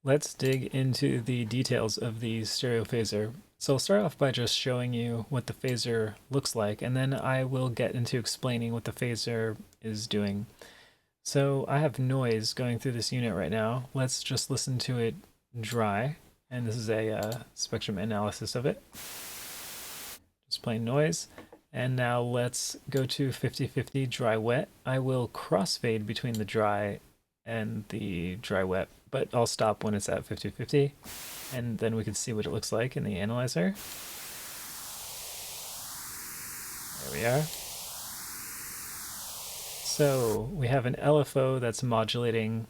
Let's dig into the details of the stereo phaser. So I'll start off by just showing you what the phaser looks like, and then I will get into explaining what the phaser is doing. So I have noise going through this unit right now. Let's just listen to it dry, and this is a spectrum analysis of it. Just plain noise. And now let's go to 50-50 dry wet. I will crossfade between the dry and the dry wet, but I'll stop when it's at 50-50, and then we can see what it looks like in the analyzer. There we are. So we have an LFO that's modulating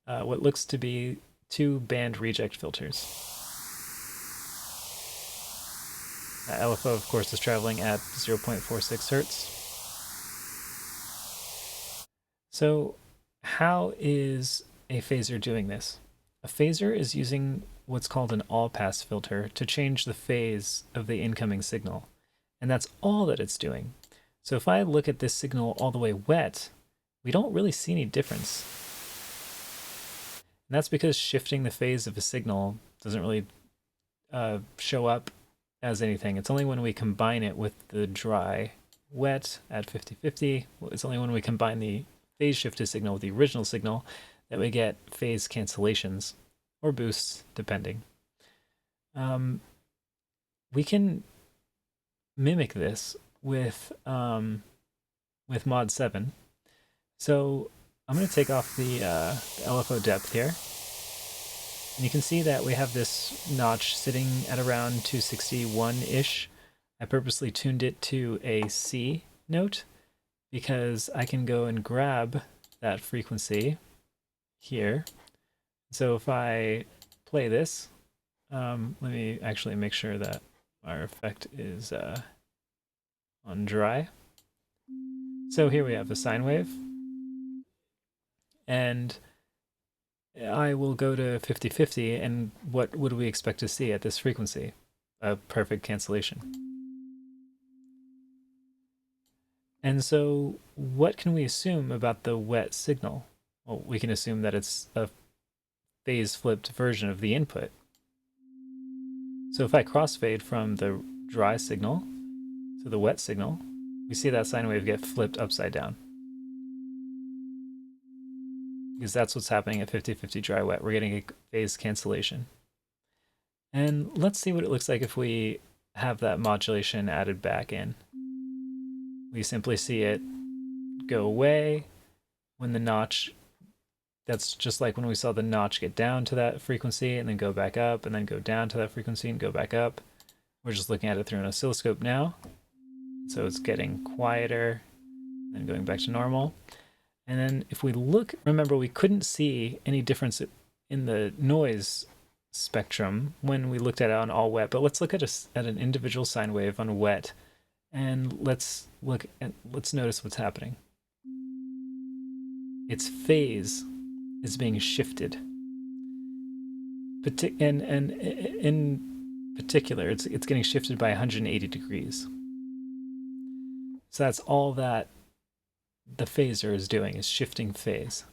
what looks to be two band reject filters. LFO, of course, is traveling at 0.46 hertz. So how is a phaser doing this? A phaser is using what's called an all-pass filter to change the phase of the incoming signal. And that's all that it's doing. So if I look at this signal all the way wet, we don't really see any difference. And that's because shifting the phase of a signal doesn't really show up as anything. It's only when we combine it with the dry wet at 50-50, it's only when we combine the phase shifted signal with the original signal that we get phase cancellations or boosts, depending. We can mimic this with mod 7. So I'm going to take off the LFO depth here. And you can see that we have this notch sitting at around 261-ish. I purposely tuned it to a C note because I can go and grab that frequency here. So if I play this, let me actually make sure that our effect is on dry. So here we have a sine wave, and I will go to 50-50, and what would we expect to see at this frequency? A perfect cancellation. And so what can we assume about the wet signal? Well, we can assume that it's a phase-flipped version of the input. So if I crossfade from the dry signal to the wet signal, we see that sine wave get flipped upside down. Because that's what's happening at 50-50 dry wet. We're getting a phase cancellation. And let's see what it looks like if we have that modulation added back in. We simply see it go away when the notch, that's just like when we saw the notch get down to that frequency and then go back up and then go down to that frequency and go back up. We're just looking at it through an oscilloscope now. So it's getting quieter and going back to normal. And then if we look, remember we couldn't see any difference in the noise spectrum when we looked at it on all wet, but let's look at an individual sine wave on wet, and let's notice what's happening. Its phase is being shifted. And in particular, it's getting shifted by 180 degrees. So that's all that the phaser is doing, is shifting phase.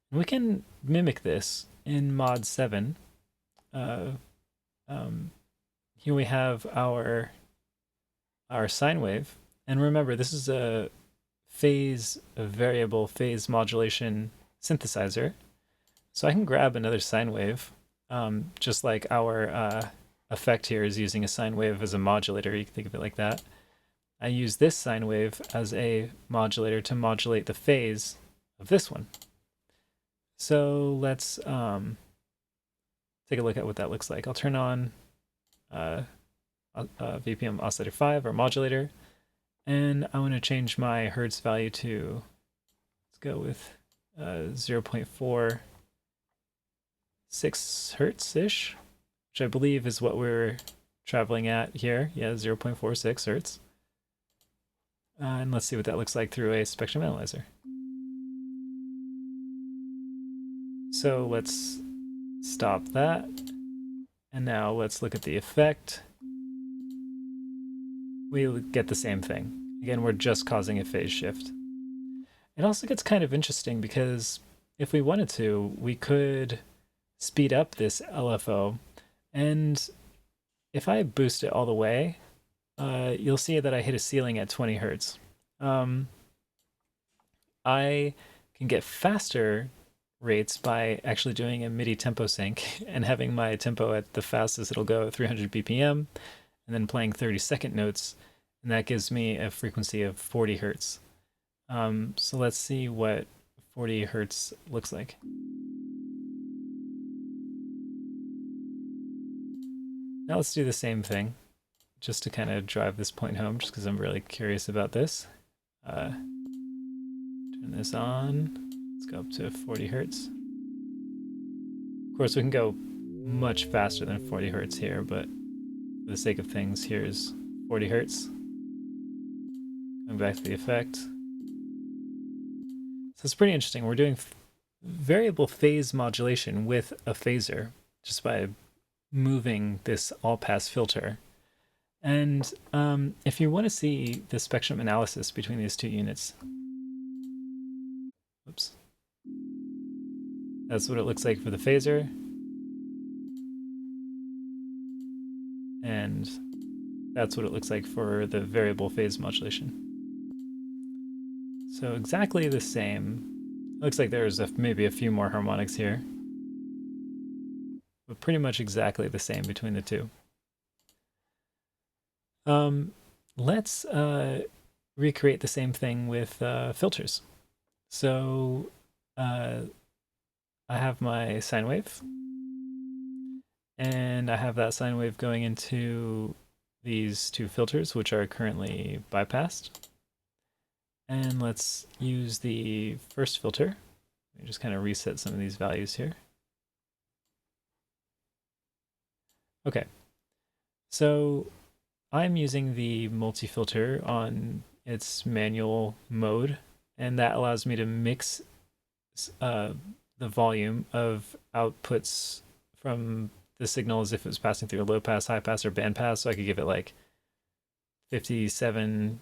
And we can mimic this in mod 7. Here we have our sine wave, and remember this is a variable phase modulation synthesizer. So I can grab another sine wave, just like our effect here is using a sine wave as a modulator. You can think of it like that. I use this sine wave as a modulator to modulate the phase of this one. So let's take a look at what that looks like. I'll turn on VPM oscillator 5, or modulator, and I want to change my hertz value to, let's go with 0.46 hertz-ish, which I believe is what we're traveling at here. Yeah, 0.46 hertz. And let's see what that looks like through a spectrum analyzer. So let's stop that. And now let's look at the effect. We get the same thing. Again, we're just causing a phase shift. It also gets kind of interesting because if we wanted to, we could speed up this LFO. And if I boost it all the way, you'll see that I hit a ceiling at 20 hertz. I can get faster rates by actually doing a MIDI tempo sync and having my tempo at the fastest it'll go at 300 BPM, and then playing 30-second notes, and that gives me a frequency of 40 hertz. So let's see what 40 hertz looks like. Now let's do the same thing, just to kind of drive this point home, just because I'm really curious about this. Turn this on. Let's go up to 40 hertz. Of course, we can go much faster than 40 hertz here, but for the sake of things, here's 40 hertz. Going back to the effect. So it's pretty interesting. We're doing variable phase modulation with a phaser just by moving this all-pass filter. And if you want to see the spectrum analysis between these two units, oops, that's what it looks like for the phaser. And that's what it looks like for the variable phase modulation. So exactly the same. It looks like there's maybe a few more harmonics here, but pretty much exactly the same between the two. Let's recreate the same thing with filters. So I have my sine wave, and I have that sine wave going into these two filters, which are currently bypassed. And let's use the first filter. Let me just kind of reset some of these values here. Okay, so I'm using the multi-filter on its manual mode, and that allows me to mix the volume of outputs from the signal as if it was passing through a low pass, high pass, or band pass. So I could give it like 57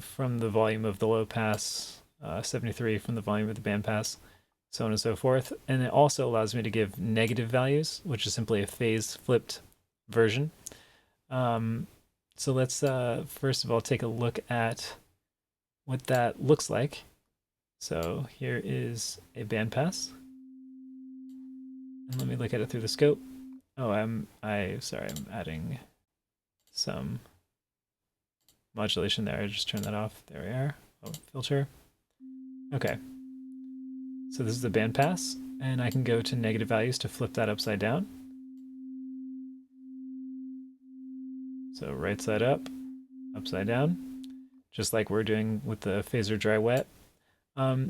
from the volume of the low pass, 73 from the volume of the band pass, so on and so forth. And it also allows me to give negative values, which is simply a phase flipped version. So let's first of all take a look at what that looks like. So here is a band pass. And let me look at it through the scope. Oh, I'm adding some modulation there. I just turned that off. There we are. Oh, filter. Okay. So this is the band pass, and I can go to negative values to flip that upside down. So right side up, upside down, just like we're doing with the phaser dry wet.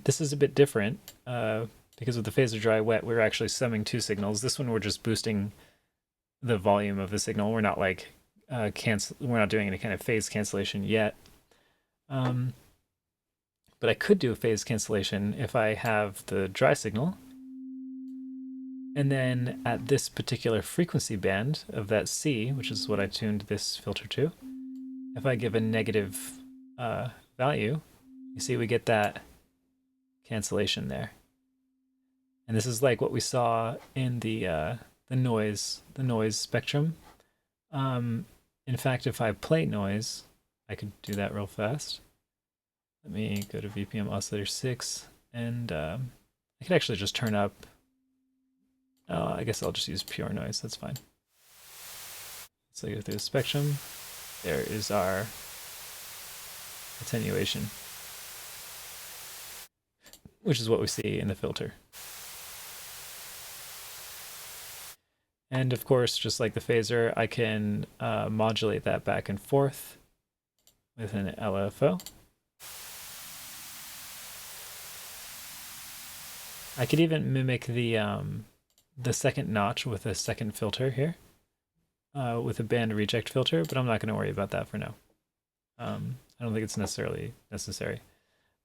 This is a bit different because with the phaser dry wet, we're actually summing two signals. This one, we're just boosting the volume of the signal. We're not like we're not doing any kind of phase cancellation yet. But I could do a phase cancellation if I have the dry signal. And then at this particular frequency band of that C, which is what I tuned this filter to, if I give a negative value, you see we get that cancellation there. And this is like what we saw in the noise spectrum. In fact, if I play noise, I could do that real fast. Let me go to VPM oscillator 6, and I could actually just turn up. I guess I'll just use pure noise. That's fine. So go through the spectrum. There is our attenuation, which is what we see in the filter. And of course, just like the phaser, I can modulate that back and forth with an LFO. I could even mimic the second notch with a second filter here, with a band reject filter, but I'm not going to worry about that for now. I don't think it's necessarily necessary.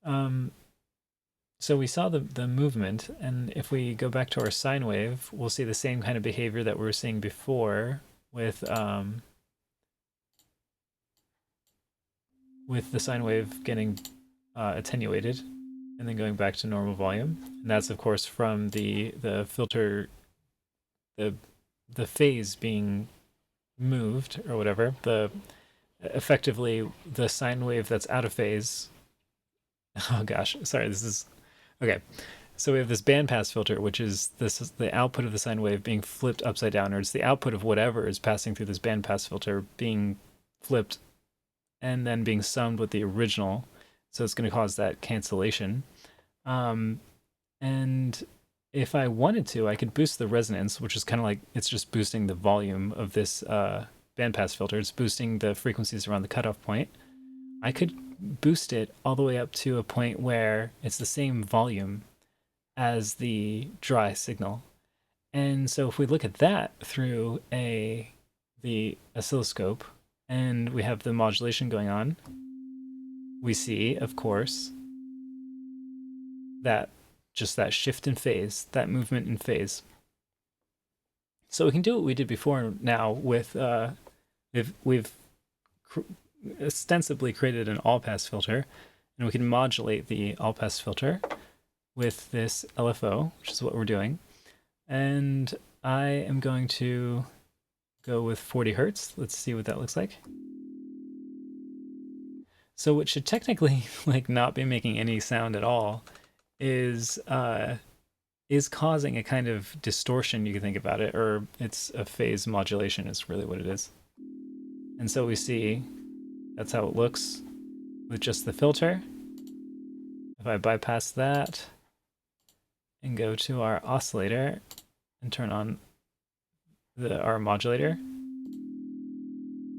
So we saw the movement, and if we go back to our sine wave, we'll see the same kind of behavior that we were seeing before with the sine wave getting attenuated and then going back to normal volume. And that's of course from the filter the the phase being moved or whatever, the effectively the sine wave that's out of phase. Oh gosh, sorry, this is okay. So we have this bandpass filter, which is the output of the sine wave being flipped upside down, or it's the output of whatever is passing through this bandpass filter being flipped and then being summed with the original. So it's going to cause that cancellation. Um, and if I wanted to, I could boost the resonance, which is kind of like it's just boosting the volume of this bandpass filter. It's boosting the frequencies around the cutoff point. I could boost it all the way up to a point where it's the same volume as the dry signal. And so if we look at that through the oscilloscope and we have the modulation going on, we see, of course, that just that shift in phase, that movement in phase. So we can do what we did before now with we've ostensibly created an all-pass filter, and we can modulate the all-pass filter with this LFO, which is what we're doing. And I am going to go with 40 hertz. Let's see what that looks like. So what should technically like not be making any sound at all is causing a kind of distortion, you can think about it, or it's a phase modulation is really what it is. And so we see that's how it looks with just the filter. If I bypass that and go to our oscillator and turn on our modulator,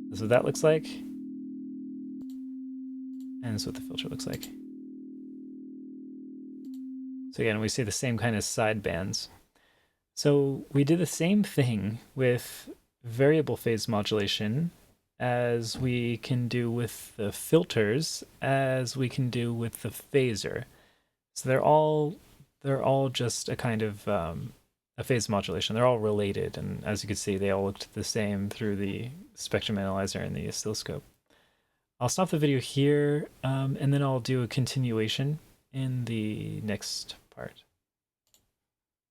this is what that looks like. And this is what the filter looks like. So again, we see the same kind of side bands. So we did the same thing with variable phase modulation as we can do with the filters, as we can do with the phaser. So they're all just a kind of a phase modulation. They're all related, and as you can see, they all looked the same through the spectrum analyzer and the oscilloscope. I'll stop the video here, and then I'll do a continuation in the next part.